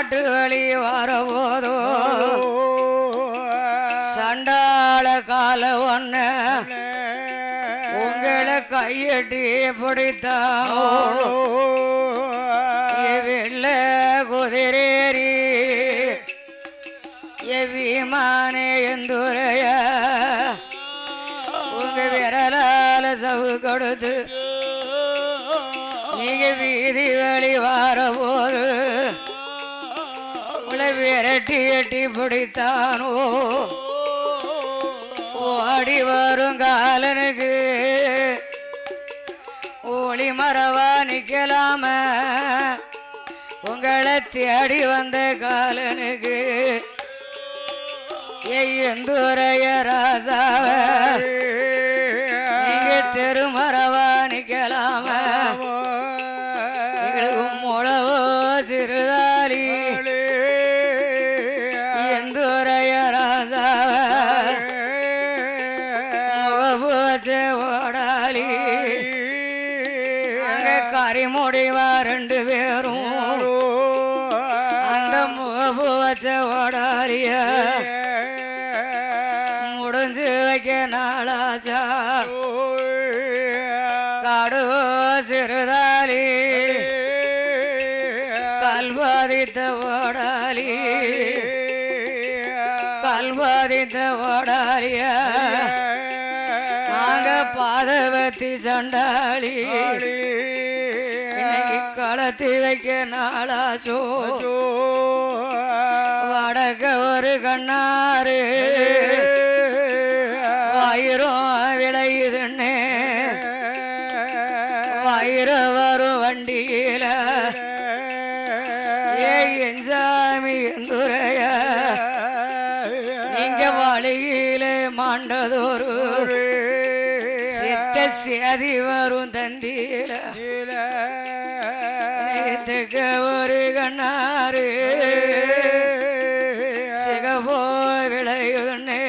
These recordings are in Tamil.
காட்டு வழி வரபோதோ சண்டாள கால ஒன்ன உங்களை கையட்டி பிடித்தானோ வெள்ள குதிரேறி விமானே எந்துரைய உங்க விரலால சவு கொடுத்து நீங்க வீதி வழி வரபோது உங்களை விரட்டி எட்டி பிடித்தானோ ஓடி வரும் காலனுக்கு ஒளி மரவா நிக்கலாம உங்களை தேடி வந்த காலனுக்கு எந்துரைய ராசாவ நீங்க தெருமரவா நிக்கலாம எங்களுக்கு முழவோ சிறுதாலி எந்துரைய ராசாவ முகப்பு வச்ச ஓடாலி அங்க கரிமுடிவா 2 பேரும் அந்த முகப்பு வச்ச ஓடாலிய முடிஞ்சு வைக்க நாளாச்சா காடு சிறுதாலி கல்பாதித்த ஓடாலி கல்பாதித்த ஓடாலிய நாங்க பாதவத்தி சண்டாளி இன்னைக்கு கடத்தி வைக்க நாளாச்சோ வடக்க ஒரு கண்ணாறு வயிறும் விளையுதுன்னே வயிறு வரும் வண்டியில என் சாமி எந்துரைய நீங்க வழியில மாண்டதொரு சித்த சேதி வரும் தந்தியில ஒரு கண்ணாறு சிகபோ விளையுதுன்னே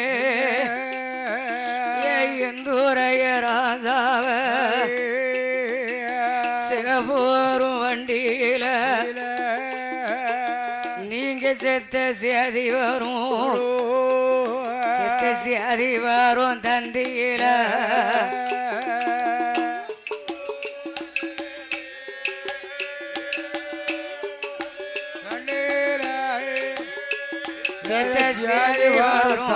எந்துரைய ராஜாவ சிகப்போரும் வண்டியில நீங்க செத்த சேதி வரும் செத்த சேதி வரும் தந்தியில செத்த சேதி வரும்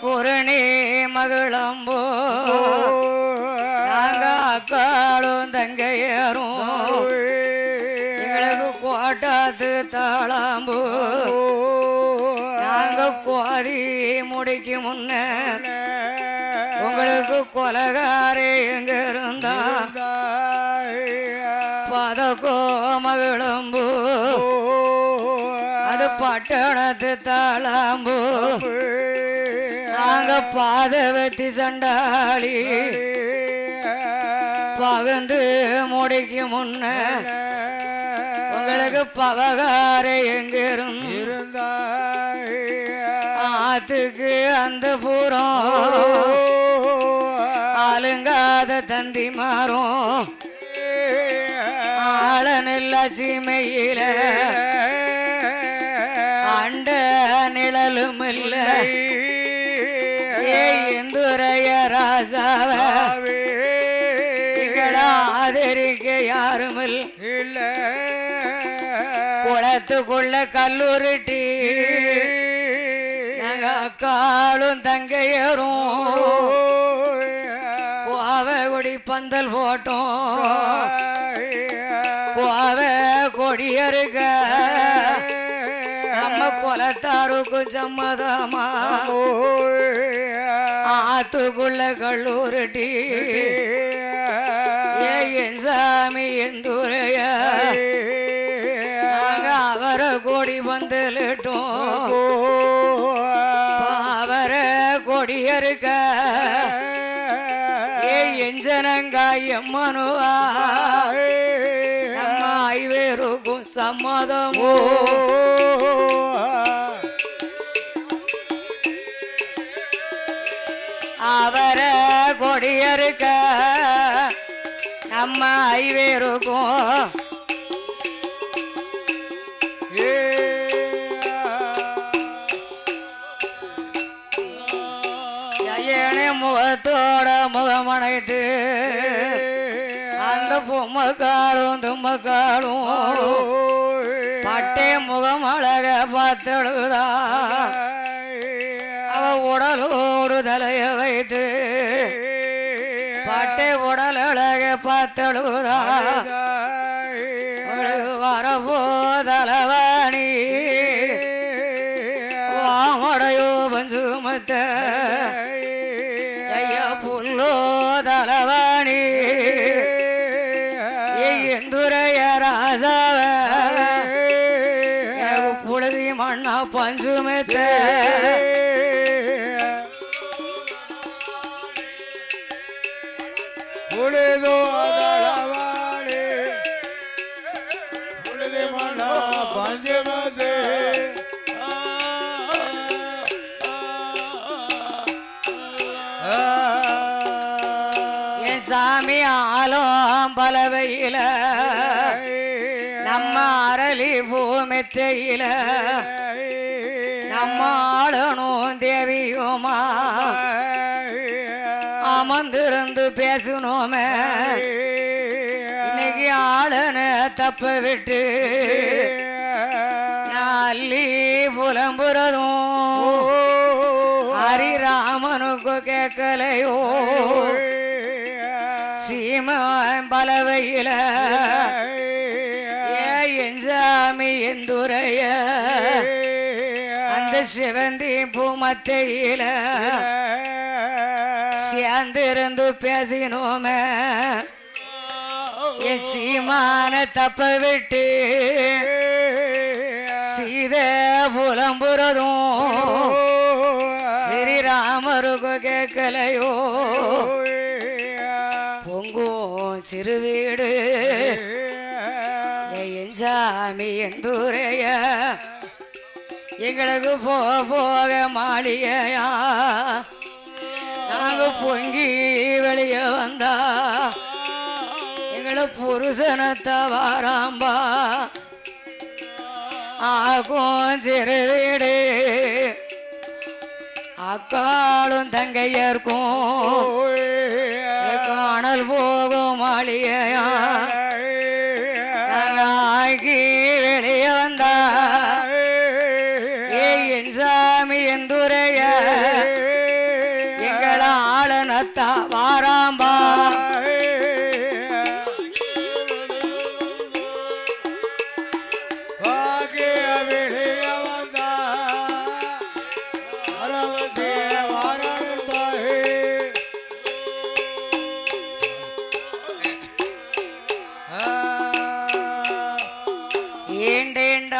குரணி மகளம்போ நாங்க அக்காளும் தங்கையரும் எங்களுக்கு கோட்டாத்து தாளாம்போ நாங்க கோதி முடிக்கு முன்ன உங்களுக்கு கொலகாரே எங்க இருந்தா பதக்கோ மகளம்போ அது பட்டணத்து தாளாம்போ நாங்க பாதவத்தி சண்டாளி பகந்து முடிக்கு முன்ன உங்களுக்கு பவகார எங்க இருந்தா ஆத்துக்கு அந்த பூரம் ஆளுங்காத தந்தி மாறும் ஆளனில்ல சீமையில அண்ட நிழலும் இல்லை எந்துரைய ராசாவ ஆதரிக்க யாரும் இல்ல குளத்துக்குள்ள கல்லூரிட்டி நாங்க அக்காளும் தங்கையரும் கோவகுடி பந்தல் போட்டோம் கோவ கொடியருக்க நம்ம குலத்தாருக்கு சம்மதமா ஆத்துக்குள்ள கல்லூரிட்டி என் சாமி எந்துரைய நாங்க அவரை கோடி பந்தலிட்டோம் அவரை கொடியருக்க எஞ்சனங்காயம்மனுவா நம்ம ஐவேருக்கும் சம்மதமோ அவர கொடியருக்க நம்ம ஐவேருக்கும் முகத்தோட முகமனைத்து அந்த பொம்மக்காலும் தும்மக்காலும் பட்டே முகம் அழக பார்த்தழுதா அவ உடலோடு தலைய வைத்து பட்டே உடல் அழக பார்த்தழுதா வரப்போ தலவாணி வாமடையோ பஞ்சுமத்த புல்லோ தலவாணி எந்துரைய ராஜாவ புழுதி மண்ணா பஞ்சுமத்த புழுதோ தலவாணி புழுதி மண்ணா பஞ்சுமத்த சாமி ஆலம் பலவையில நம்ம அரளி பூமெத்தையில நம்ம ஆளனும் தேவியுமா அமர்ந்திருந்து பேசணுமே இன்னைக்கு ஆளனை தப்ப விட்டு நல்லி புலம்புறதும் ஹரிராமனுக்கு கேட்கலையோ சீமன் பலவையில என் சாமி எந்துரைய அந்த சிவந்தி பூமத்தையில சேர்ந்திருந்து பேசினோமே என் சீமான தப்ப விட்டு சீத புலம்புறதும் ஸ்ரீராமருக்கு கேட்கலையோ பொங்கும் சிறு வீடு என் சாமி எந்தூரைய எங்களுக்கு போக மாளிகையா நாங்க பொங்கி வெளியே வந்தா எங்களை புருஷனத்தை வாராம்பா ஆகும் சிறு வீடு அக்காலும் தங்கையர்க்கும் காணல் போகும் மாளிகையா ஆகி வெளியே வந்தா என் சாமி எந்துரைய எங்கள ஆளனத்தா வாராம்பா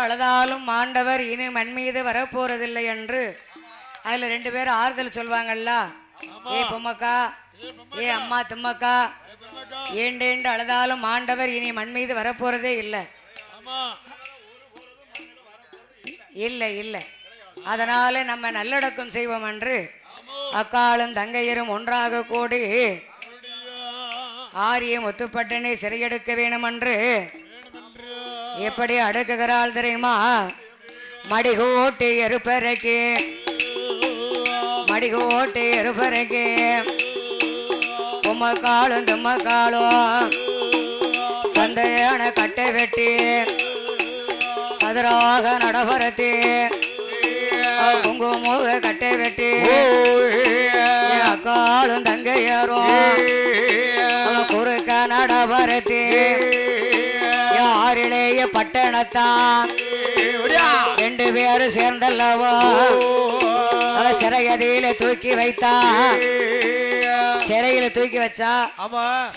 அழுதாலும் ஆண்டவர் இனி மண் மீது வரப்போறதில்லை என்று அதுல 2 பேரும் ஆறுதல் சொல்வாங்கல்ல. ஏ பொம்மக்கா, ஏ அம்மா திம்மக்கா, ஏண்டேண்டு அழுதாலும் ஆண்டவர் இனி மண் மீது வரப்போறதே இல்லை இல்லை இல்லை. அதனால நம்ம நல்லடக்கம் செய்வோம் என்று அக்காலும் தங்கையரும் ஒன்றாக கூடி ஆரியம் ஒத்துப்பட்டனை சிறையெடுக்க வேணும் என்று எப்படி அடுக்குகிறாள் தெரியுமா? மடிகோட்டி எருப்பறைக்கு மடிகோட்டி எருப்பறைக்கு உம்மக்காலும் தும்மக்காலும் சந்தையான கட்டை வெட்டி சதுராக நடபரத்தி குங்குமூக கட்டை வெட்டி அக்காலும் தங்கையரும் குறுக்க நடபரத்தி யாரிலேயே பட்டணத்தான் 2 பேரும் சேர்ந்தல்லவோ சிறையதியில தூக்கி வைத்தா. சிறையில தூக்கி வச்சா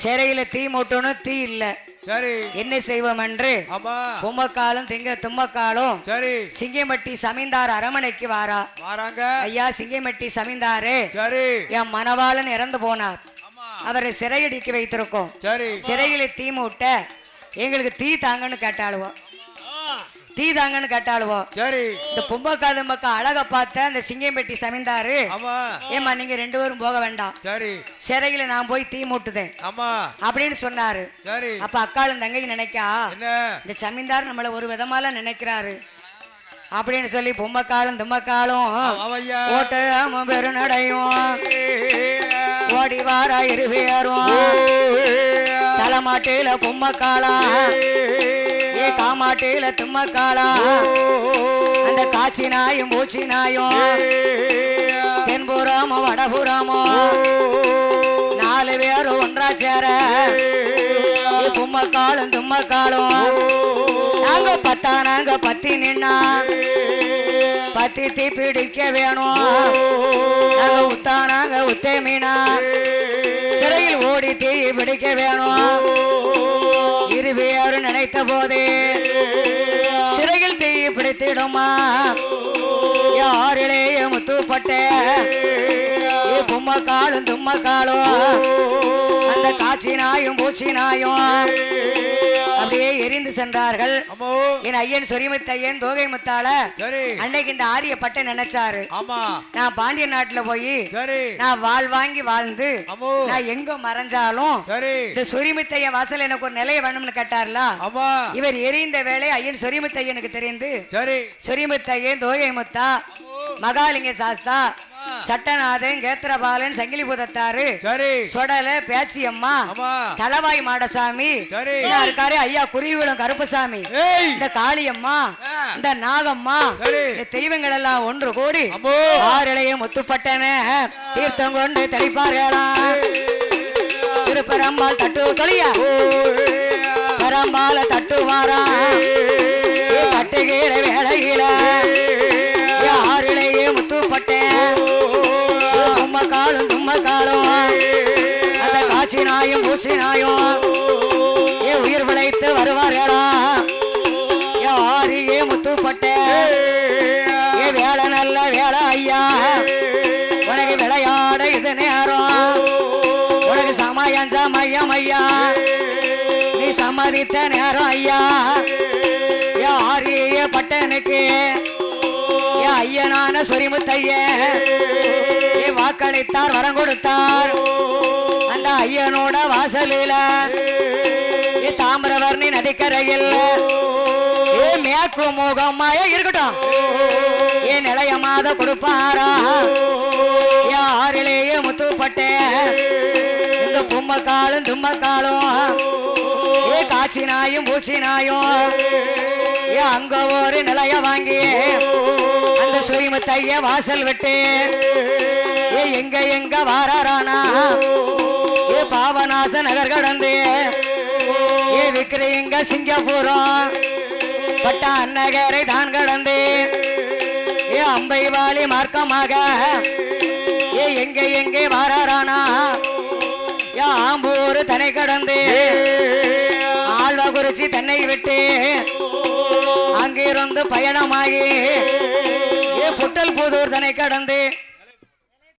சிறையில தீ மூட்டணும், தீ இல்ல. என்ன செய்வோம் என்று பொம்மக்காலும் தும்மக்காலும் சிங்கம்பட்டி சமீந்தார் அரமனைக்கு வாராங்க. ஐயா, சிங்கம்பட்டி சமீந்தாரு என் மனவாளன் இறந்து போனார், அவரை சிறையடிக்க வைத்திருக்கோம். சிறையில தீ மூட்ட எங்களுக்கு தீ தாங்கன்னு கேட்டாளுவோம். தீ தாங்கன்னு கேட்டாளுவோ. சரி. இந்த பொம்பக்காத மக்கா அழக பார்த்த அந்த சிங்கம்பட்டி சமைந்தாரு. ஆமா. ஏமா நீங்க 2 பேரும் போக வேண்டாம், சரி, சிறையில நான் போய் தீ மூட்டுதேன் ஆமா அப்படின்னு சொன்னாரு. சரி. அப்ப அக்காளும் தங்கை நினைக்கா, என்ன இந்த சமீந்தார் நம்மள ஒரு விதமால நினைக்கிறாரு அப்படின்னு சொல்லி பொம்மக்காலும் தும்மக்காலும் ஓட்டம் பெருநடையும் ஓடி வாரா இருவேரும் தலைமாட்டில பொம்மக்காலா ஏ காமாட்டில தும்மக்காலா அந்த காட்சி நாயும் பூச்சி நாயும் தென்புறமோ வடபுறமோ 4 பேரும் ஒன்றா சேர பொம்மக்காலும் தும்மக்காலும் நாங்க பத்தா நாங்க பத்தி நின்னா பத்தி தீ பிடிக்க வேணும், நாங்க உத்தா நாங்க உத்தே மீனா சிறையில் ஓடி தீ பிடிக்க வேணும். இருவேறு நினைத்த போதே சிறையில் தீ பிடித்திடுமா யாரிலேயே முத்துப்பட்ட பொம்மக்காலும் தும்மக்காலும் அந்த காட்சி நாயும் பூச்சி நாயும் அப்படியே எரிந்து சென்றார்கள். என் ஐயன் சொரிமுத்தையன் தோகை முத்தால அன்னைக்கு இந்த ஆரிய பட்டை நினைச்சாரு. நான் பாண்டிய நாட்டுல போய் நான் வாழ் வாங்கி வாழ்ந்து நான் எங்க மறைஞ்சாலும் இந்த சொரிமுத்தைய வாசல் எனக்கு ஒரு நிலைய வேணும்னு கேட்டார்ல. இவர் எரிந்த வேலை ஐயன் சொரிமுத்தையனுக்கு தெரிந்து சொரிமுத்தையன் தோகை முத்தா மகாலிங்க சாஸ்தா சட்டநாதன் கேத்திரபாலன் சங்கிலி பூதத்தாரு சொடல பேச்சியம்மா தலவாய் மாடசாமி இருக்காரு ஐயா குருவிடம் கருப்பசாமி இந்த காளியம்மா இந்த நாகம்மா இந்த தெய்வங்கள் எல்லாம் ஒன்று கூடி ஆறிலையும் முத்துப்பட்டன தீர்த்தம் கொண்டு தெளிப்பார்களா. திருப்பரம்பால் தட்டு தொழியா பரம்பால தட்டுவாரா கட்டுகிற வேலையில ஆறிலையே முத்துப்பட்டேன் தும்மக்காலும் தும்மக்காலும் அந்த காட்சி நாயும் பூச்சி நாயும் ஏ உயிர் விளைத்து வருவார்களா யாரியே முத்துப்பட்டேன் ஏ வேலை நல்ல வேலை ஐயா உனக்கு விளையாட இது நேரம் உனக்கு சமயம் சமயம் ஐயா நீ சம்மதித்த நேரம் ஐயா யாரிய பட்டனுக்கு ஐயனான சொரிமுத்தைய வாக்களித்தார் வரம் கொடுத்தார். அந்த ஐயனோட வாசலில தாமிரவர்ணி நதிக்கரையில் மேற்கு முகமாய இருக்கட்டும் நிலையமாத கொடுப்பாரா யாரிலேயே முத்துப்பட்டே இந்த பொம்மக்காலும் தும்மக்காலும் காட்சி நாயும் பூச்சி நாயும் அங்க ஒரு நிலைய வாங்கி அந்த சொரிமுத்தைய வாசல் விட்டு எங்க எங்க வாரானா பாவநாச நகர் கடந்து விக்கிரங்க சிங்கப்பூரம் பட்ட அன்னகரை தான் கடந்து அம்பை வாலி மார்க்கமாக எங்க எங்கே வாரானா ஆம்பூர் தனை கடந்து ஆழ்வாகுறிச்சி தன்னை விட்டு அங்கிருந்து பயணமாகி புட்டல் புதூர் தனை கடந்து